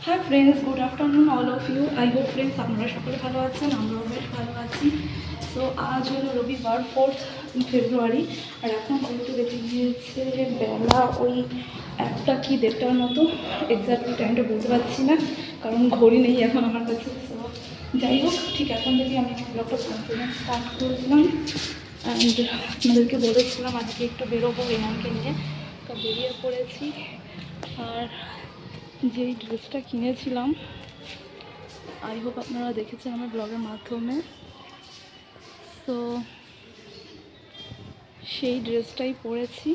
High friends, good afternoon all of you. I hope friends আপনারা সকলে ভালো আছেন, আমরাও বেশ ভালো আছি। সো আজ হলো রবিবার 4th ফেব্রুয়ারি, আর এখন ঘুরতে বেঁচে গিয়েছে বেলা ওই 1টা কি 1:30টার মতো। এক্স্যাক্টলি টাইমটা বলতে পারছি না, কারণ ঘড়ি নেই এখন আমার কাছে। সো যাই হোক, ঠিক এখন থেকে আমি ব্লগটা কনফিডেন্স স্টার্ট করেছিলাম। অ্যান্ড আপনাদেরকে বলেছিলাম আজকে একটু বেরোবো রেহানকে নিয়ে, তো বেরিয়ে পড়েছি। আর যেই ড্রেসটা কিনেছিলাম, আই হোপ আপনারা দেখেছেন আমার ব্লগের মাধ্যমে। সো সেই ড্রেসটাই পরেছি।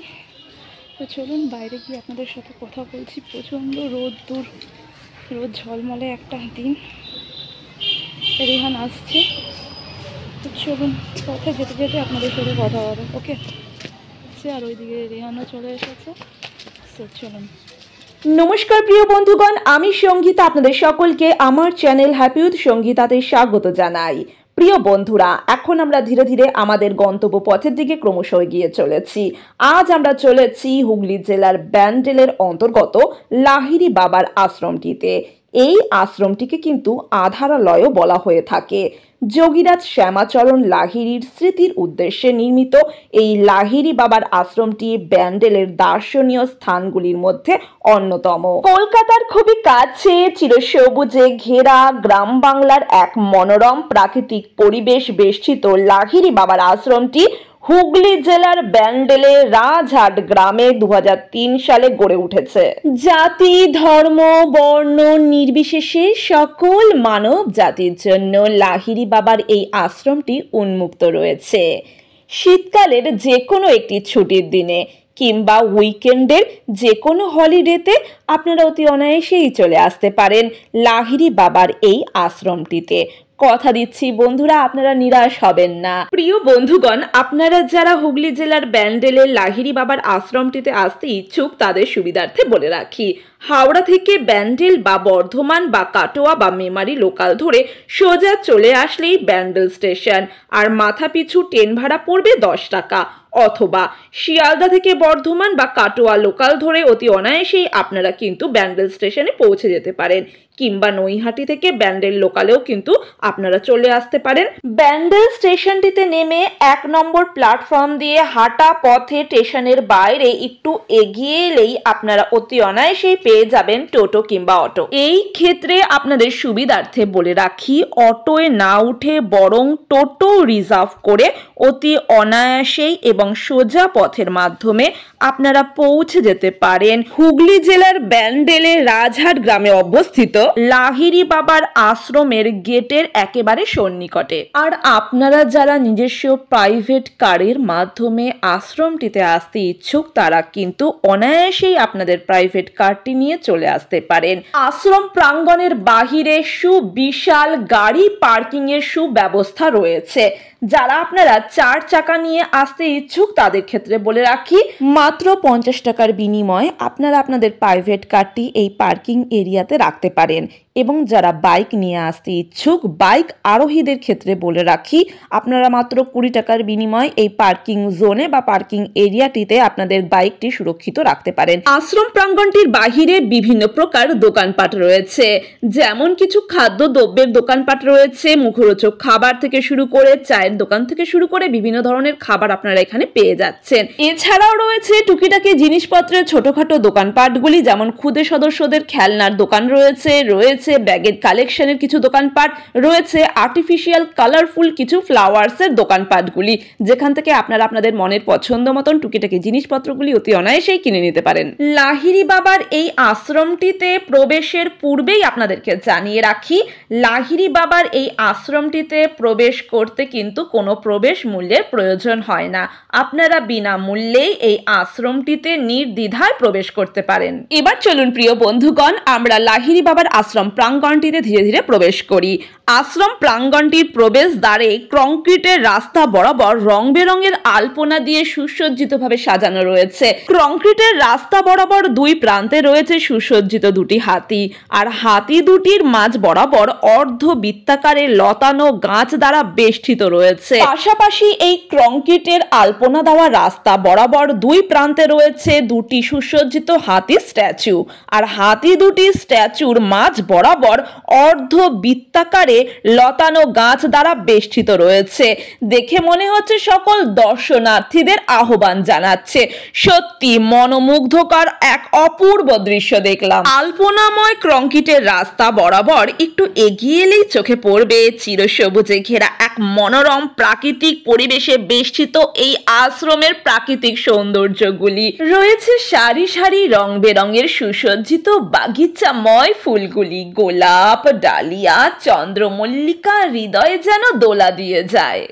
তো চলুন বাইরে গিয়ে আপনাদের সাথে কথা বলছি। প্রচণ্ড রোদ ঝলমলে একটা দিন। রেহান আসছে, তো চলুন পথে যেতে যেতে আপনাদের সাথে কথা হবে। ওকে, আর ওইদিকে রেহানও চলে এসেছে। সো চলুন। নমস্কার প্রিয় বন্ধুগণ, আমি সঙ্গীতা, আপনাদের সকলকে আমার চ্যানেল হ্যাপি উইথ সঙ্গীতাতে স্বাগত জানাই। প্রিয় বন্ধুরা, এখন আমরা ধীরে ধীরে আমাদের গন্তব্য পথের দিকে ক্রমশ এগিয়ে চলেছি। আজ আমরা চলেছি হুগলি জেলার ব্যান্ডেলের অন্তর্গত লাহিড়ী বাবার আশ্রমটিতে। এই আশ্রমটিকে কিন্তু আধারালয়ও বলা হয়ে থাকে। যোগীরাজ শ্যামাচরণ লাহিড়ীর স্মৃতির উদ্দেশ্যে নির্মিত এই লাহিড়ী বাবার আশ্রমটি ব্যান্ডেলের দার্শনীয় স্থানগুলির মধ্যে অন্যতম। কলকাতার খুবই কাছে চিরসবুজে ঘেরা গ্রাম বাংলার এক মনোরম প্রাকৃতিক পরিবেশ বেষ্টিত লাহিড়ী বাবার আশ্রমটি হুগলি জেলার ব্যান্ডেলে রাজহাট গ্রামে 2003 সালে গড়ে উঠেছে। জাতি, ধর্ম, বর্ণ নির্বিশেষে সকল মানব জাতির জন্য লাহিড়ী বাবার এই আশ্রমটি উন্মুক্ত রয়েছে। শীতকালের যে কোনো একটি ছুটির দিনে কিংবা উইকেন্ডের যে কোনো হলিডেতে আপনারা অতি অনায়াসেই চলে আসতে পারেন লাহিড়ী বাবার এই আশ্রমটিতে। কথা দিচ্ছি বন্ধুরা, আপনারা নিরাশ হবেন না। প্রিয় বন্ধুগণ, আপনারা যারা হুগলি জেলার ব্যান্ডেলের লাহিড়ী বাবার আশ্রমটিতে আসতে ইচ্ছুক তাদের সুবিধার্থে বলে রাখি, হাওড়া থেকে ব্যান্ডেল বা বর্ধমান বা কাটোয়া বা মেমারি লোকাল ধরে সোজা চলে আসলেই ব্যান্ডেল স্টেশন, আর মাথা পিছু ট্রেন ভাড়া পড়বে 10 টাকা। অথবা শিয়ালদা থেকে বর্ধমান বা কাটোয়া লোকাল ধরে অতি অনায়াসেই আপনারা কিন্তু ব্যান্ডেল স্টেশনে পৌঁছে যেতে পারেন, কিংবা নৈহাটি থেকে ব্যান্ডেল লোকালেও কিন্তু আপনারা চলে আসতে পারেন। ব্যান্ডেল স্টেশনটিতে নেমে 1 নম্বর প্ল্যাটফর্ম দিয়ে হাঁটা পথে স্টেশনের বাইরে একটু এগিয়ে এলেই আপনারা অতি অনায়াসেই পেয়ে যাবেন টোটো কিংবা অটো। এই ক্ষেত্রে আপনাদের সুবিধার্থে বলে রাখি, অটোয় না উঠে বরং টোটো রিজার্ভ করে অতি অনায়াসেই এবং সোজা পথের মাধ্যমে আপনারা পৌঁছে যেতে পারেন হুগলি জেলার ব্যান্ডেলের রাজহাট গ্রামে অবস্থিত লাহিড়ী বাবার আশ্রমের গেটের একেবারে সন্নিকটে। আর আপনারা যারা নিজস্ব প্রাইভেট কারের মাধ্যমে আশ্রমটিতে আসতে ইচ্ছুক তারা কিন্তু অনায়াসেই আপনাদের প্রাইভেট কারটি নিয়ে চলে আসতে পারেন। আশ্রম প্রাঙ্গণের বাহিরে সুবিশাল গাড়ি পার্কিং এর সুব্যবস্থা রয়েছে। যারা আপনারা 4 চাকা নিয়ে আসতে ইচ্ছুক তাদের ক্ষেত্রে বলে রাখি, মাত্র 50 টাকার বিনিময়ে আপনারা আপনাদের প্রাইভেট কারটি এই পার্কিং এরিয়াতে রাখতে পারেন। এবং যারা বাইক নিয়ে আসতে ইচ্ছুক বাইক আরোহীদের ক্ষেত্রে বলে রাখি, আপনারা মাত্র 20 টাকার বিনিময়ে এই পার্কিং জোনে বা পার্কিং এরিয়াটিতে আপনাদের বাইকটি সুরক্ষিত রাখতে পারেন। আশ্রম প্রাঙ্গণটির বাহিরে বিভিন্ন প্রকার দোকানপাট রয়েছে, যেমন কিছু খাদ্য দ্রব্যের দোকানপাট রয়েছে, মুখরোচক খাবার থেকে শুরু করে চায়ের দোকান থেকে শুরু করে বিভিন্ন ধরনের খাবার আপনারা এখানে পেয়ে যাচ্ছেন। এছাড়াও রয়েছে টুকিটাকি জিনিসপত্রের ছোটখাটো দোকানপাটগুলি, যেমন ক্ষুদে সদস্যদের খেলনার দোকান রয়েছে ব্যাগের কালেকশনের কিছু দোকানপাট রয়েছে, আর্টিফিশিয়াল কালারফুল কিছু ফ্লাওয়ার্সের দোকানপাটগুলি, যেখান থেকে আপনারা আপনাদের মনের পছন্দ মতন টুকিটাকি জিনিসপত্রগুলি অতি অনায়াসেই কিনে নিতে পারেন। লাহিড়ী বাবার এই আশ্রমটিতে প্রবেশের পূর্বেই আপনাদেরকে জানিয়ে রাখি, লাহিড়ী বাবার এই আশ্রমটিতে প্রবেশ করতে কিন্তু কোনো প্রবেশ মূল্যের প্রয়োজন হয় না। আপনারা বিনামূল্যেই এই আশ্রমটিতে নির্দ্বিধায় প্রবেশ করতে পারেন। এবার চলুন প্রিয় বন্ধুগণ, আমরা লাহিড়ী বাবার আশ্রম প্রাঙ্গণটিতে ধীরে ধীরে প্রবেশ করি। আশ্রম প্রাঙ্গণটির প্রবেশ দ্বারে কংক্রিটের রাস্তা বরাবর রং বেরঙের আলপনা দিয়ে সুসজ্জিতভাবে সাজানো রয়েছে। কংক্রিটের রাস্তা বরাবর দুই প্রান্তে রয়েছে সুসজ্জিত দুটি হাতি, আর হাতি দুটির মাঝ বরাবর অর্ধবৃত্তাকারে লতানো গাছ দ্বারা বেষ্টিত রয়েছে। পাশাপাশি এই কংক্রিটের আলপনা দেওয়া রাস্তা বরাবর দুই প্রান্তে রয়েছে দুটি সুসজ্জিত হাতির স্ট্যাচু, আর হাতি দুটি স্ট্যাচুর মাঝ বরাবর অর্ধবৃত্তাকারে লতানো গাছ দ্বারা বেষ্টিত রয়েছে। দেখে মনে হচ্ছে সকল দর্শনার্থীদের আহ্বান জানাচ্ছে। সত্যি মনোমুগ্ধকর এক অপূর্ব দৃশ্য দেখলাম। আলপনাময় কংক্রিটের রাস্তা বরাবর একটু এগিয়ে এলেই চোখে পড়বে চিরসবুজে ঘেরা এক মনোরম প্রাকৃতিক পরিবেশে বেষ্টিত এই আশ্রমের প্রাকৃতিক সৌন্দর্যগুলি। রয়েছে সারি সারি রং বেরঙের সুসজ্জিত বাগিচাময় ফুলগুলি, গোলাপ, ডালিয়া, চন্দ্রমল্লিকা, হৃদয়ে যেন দোলা দিয়ে যায়।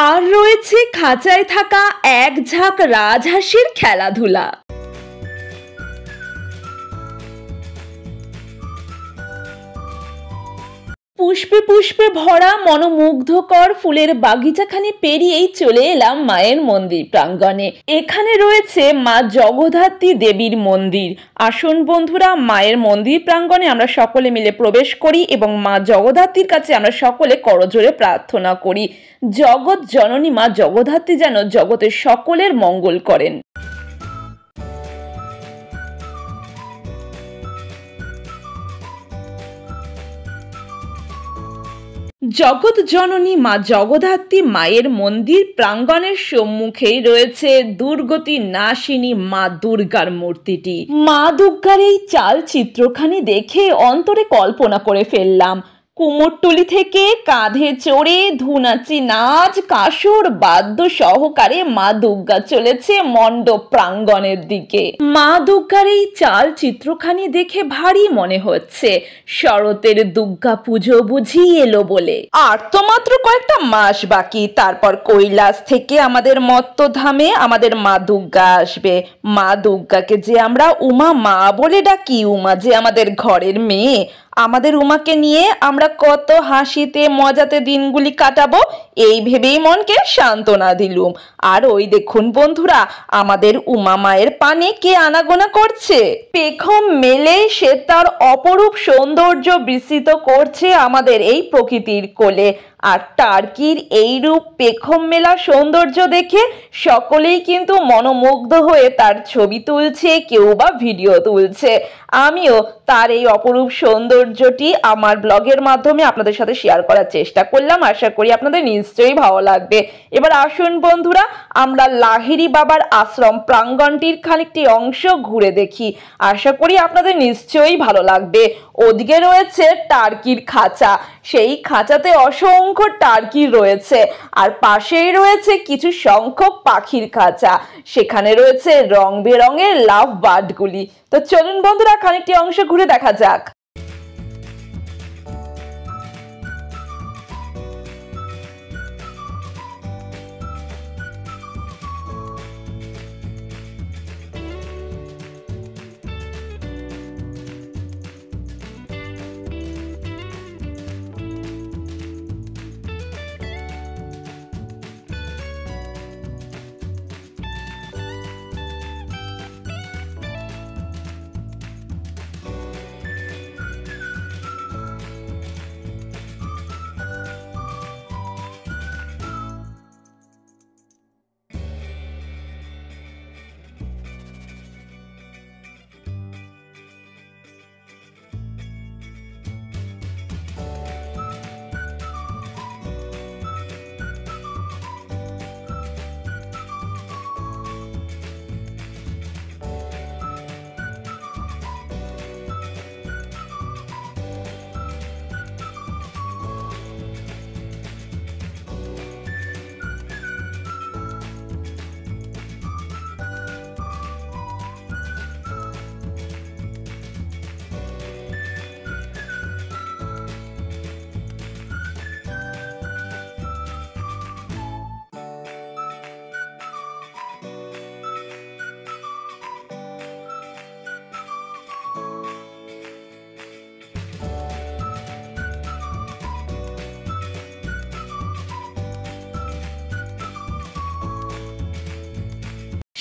আর রয়েছে খাঁচায় থাকা এক ঝাঁক রাজহাঁসের খেলাধুলা। পুষ্পে পুষ্পে ভরা মনোমুগ্ধকর ফুলের বাগিচাখানি পেরিয়েই চলে এলাম মায়ের মন্দির প্রাঙ্গণে। এখানে রয়েছে মা জগদ্ধাত্রী দেবীর মন্দির। আসুন বন্ধুরা, মায়ের মন্দির প্রাঙ্গণে আমরা সকলে মিলে প্রবেশ করি এবং মা জগদ্ধাত্রীর কাছে আমরা সকলে করজোড়ে প্রার্থনা করি। জগৎ জননী মা জগদ্ধাত্রী যেন জগতের সকলের মঙ্গল করেন। জগৎ জননী মা জগদ্ধাত্রী মায়ের মন্দির প্রাঙ্গণের সম্মুখেই রয়েছে দুর্গতি নাশিনী মা দুর্গার মূর্তিটি। মা দুর্গার এই চাল চিত্রখানি দেখে অন্তরে কল্পনা করে ফেললাম। কুমোরটুলি থেকে কাঁধে চড়ে ধুনাচি নাচ কাসর বাদ্য সহকারে মা দুর্গা চলেছে মণ্ডপ প্রাঙ্গণের দিকে। মা দুর্গার এই চাল চিত্রখানি দেখে ভারী মনে হচ্ছে শরতের দুর্গা পুজো বুঝি এলো বলে। আর তো মাত্র কয়েকটা মাস বাকি, তারপর কৈলাস থেকে আমাদের মত্তধামে আমাদের মা দুর্গা আসবে। মা দুর্গাকে যে আমরা উমা মা বলে ডাকি, উমা যে আমাদের ঘরের মেয়ে, আমাদের উমাকে নিয়ে আমরা কত হাসিতে মজাতে দিনগুলি কাটাবো এই ভেবেই মনকে সান্ত্বনা দিলুম। আর ওই দেখুন বন্ধুরা, আমাদের উমা মায়ের পানে কে আনাগোনা করছে। পেখম মেলে সে তার অপরূপ সৌন্দর্য বিস্তৃত করছে আমাদের এই প্রকৃতির কোলে। আর টার্কির এই রূপ পেখম মেলা সৌন্দর্য দেখে সকলেই কিন্তু মনোমুগ্ধ হয়ে তার ছবি তুলছে, কেউ বা ভিডিও তুলছে। আমিও তার এই অপরূপ সৌন্দর্যটি আমার ব্লগের মাধ্যমে আপনাদের সাথে শেয়ার করার চেষ্টা করলাম। আশা করি আপনাদের নিশ্চয়ই ভালো লাগবে। এবার আসুন বন্ধুরা, আমরা লাহিড়ী বাবার আশ্রম প্রাঙ্গণটির খানিকটি অংশ ঘুরে দেখি। আশা করি আপনাদের নিশ্চয়ই ভালো লাগবে। ওদিকে রয়েছে টার্কির খাঁচা, সেই খাঁচাতে অসংখ্য টার্কি রয়েছে, আর পাশেই রয়েছে কিছু সংখ্যক পাখির খাঁচা, সেখানে রয়েছে রং বেরঙের লাভ বার্ডগুলি। তো চলুন বন্ধুরা, খানিকটি অংশ ঘুরে দেখা যাক।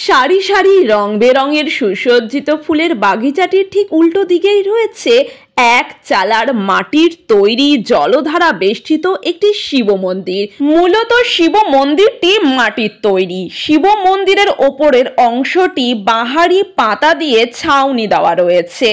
সারি সারি রং বেরঙের সুসজ্জিত ফুলের বাগিচাটির ঠিক উল্টো দিকেই রয়েছে এক চালার মাটির তৈরি জলধারা বেষ্টিত একটি শিব মন্দির। মূলত শিব মন্দিরটি মাটির তৈরি। শিব মন্দিরের ওপরের অংশটি বাহারি পাতা দিয়ে ছাউনি দেওয়া রয়েছে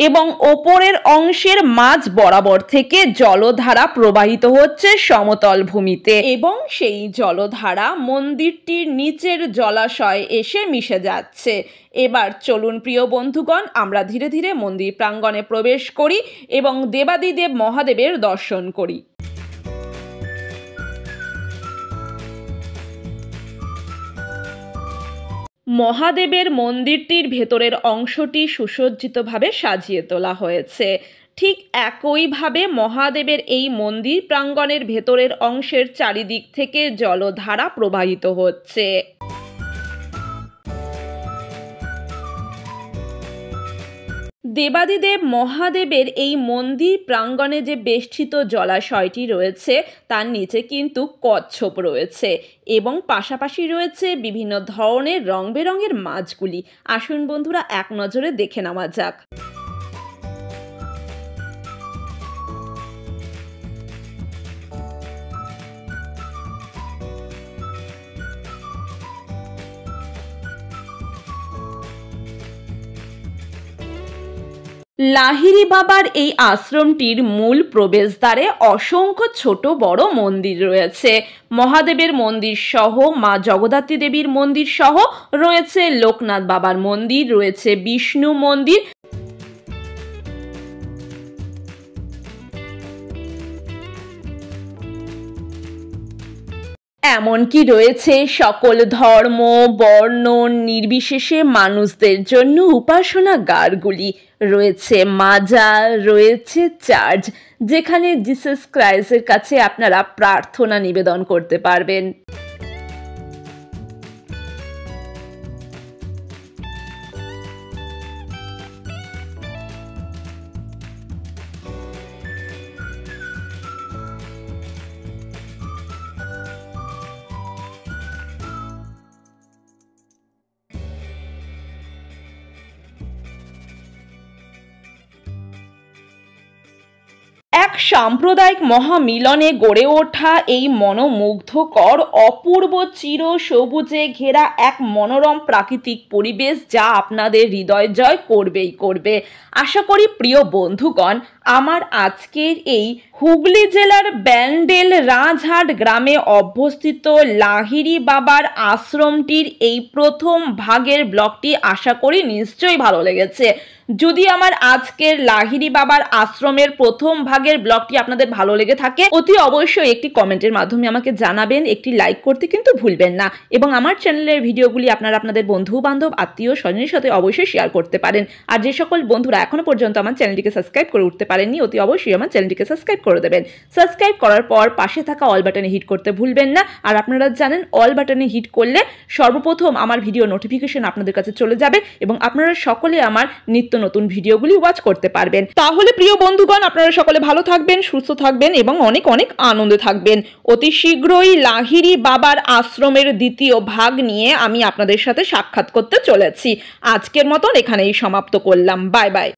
এবং ওপরের অংশের মাঝ বরাবর থেকে জলধারা প্রবাহিত হচ্ছে সমতল ভূমিতে এবং সেই জলধারা মন্দিরটির নিচের জলাশয়ে এসে মিশে যাচ্ছে। এবার চলুন প্রিয় বন্ধুগণ, আমরা ধীরে ধীরে মন্দির প্রাঙ্গণে প্রবেশ করি এবং দেবাদিদেব মহাদেবের দর্শন করি। মহাদেবের মন্দিরটির ভেতরের অংশটি সুসজ্জিতভাবে সাজিয়ে তোলা হয়েছে। ঠিক একইভাবে মহাদেবের এই মন্দির প্রাঙ্গণের ভেতরের অংশের চারিদিক থেকে জলধারা প্রবাহিত হচ্ছে। দেবাদিদেব মহাদেবের এই মন্দির প্রাঙ্গণে যে বেষ্টিত জলাশয়টি রয়েছে তার নিচে কিন্তু কচ্ছপ রয়েছে এবং পাশাপাশি রয়েছে বিভিন্ন ধরনের রং বেরঙের মাছগুলি। আসুন বন্ধুরা, এক নজরে দেখে নেওয়া যাক। লাহিড়ী বাবার এই আশ্রমটির মূল প্রবেশদ্বারে অসংখ্য ছোট বড় মন্দির রয়েছে। মহাদেবের মন্দির সহ মা জগদ্ধাত্রী দেবীর মন্দির সহ রয়েছে লোকনাথ বাবার মন্দির, রয়েছে বিষ্ণু মন্দির। এমনকি রয়েছে সকল ধর্ম বর্ণ নির্বিশেষে মানুষদের জন্য উপাসনাগারগুলি, রয়েছে মাজার, রয়েছে চার্চ, যেখানে জিসাস ক্রাইস্টের কাছে আপনারা প্রার্থনা নিবেদন করতে পারবেন। এক সাম্প্রদায়িক মহামিলনে গড়ে ওঠা এই মনোমুগ্ধকর অপূর্ব চির সবুজে ঘেরা এক মনোরম প্রাকৃতিক পরিবেশ, যা আপনাদের হৃদয় জয় করবেই করবে। আশা করি প্রিয় বন্ধুগণ, আমার আজকের এই হুগলি জেলার ব্যান্ডেল রাজহাট গ্রামে অবস্থিত লাহিড়ী বাবার আশ্রমটির এই প্রথম ভাগের ব্লগটি আশা করি নিশ্চয়ই ভালো লেগেছে। যদি আমার আজকের লাহিড়ী বাবার আশ্রমের প্রথম ভাগের ব্লগটি আপনাদের ভালো লেগে থাকে, অতি অবশ্যই একটি কমেন্টের মাধ্যমে আমাকে জানাবেন, একটি লাইক করতে কিন্তু ভুলবেন না এবং আমার চ্যানেলের ভিডিওগুলি আপনারা আপনাদের বন্ধু বান্ধব আত্মীয় স্বজনের সাথে অবশ্যই শেয়ার করতে পারেন। আর যে সকল বন্ধুরা এখনো পর্যন্ত আমার চ্যানেলটিকে সাবস্ক্রাইব করে উঠতে পারেননি, অতি অবশ্যই আমার চ্যানেলটিকে সাবস্ক্রাইব করে দেবেন। সাবস্ক্রাইব করার পর পাশে থাকা অল বাটনে হিট করতে ভুলবেন না। আর আপনারা জানেন অল বাটনে হিট করলে সর্বপ্রথম আমার ভিডিও নোটিফিকেশন আপনাদের কাছে চলে যাবে এবং আপনারা সকলে আমার নিত্য নতুন ভিডিওগুলি ওয়াচ করতে পারবেন। তাহলে প্রিয় বন্ধুগণ, আপনারা সকলে ভালো থাকবেন, সুস্থ থাকবেন এবং অনেক অনেক আনন্দে থাকবেন। অতি শীঘ্রই লাহিড়ী বাবার আশ্রমের দ্বিতীয় ভাগ নিয়ে আমি আপনাদের সাথে সাক্ষাৎ করতে চলেছি। আজকের মতন এখানেই সমাপ্ত করলাম। Bye bye.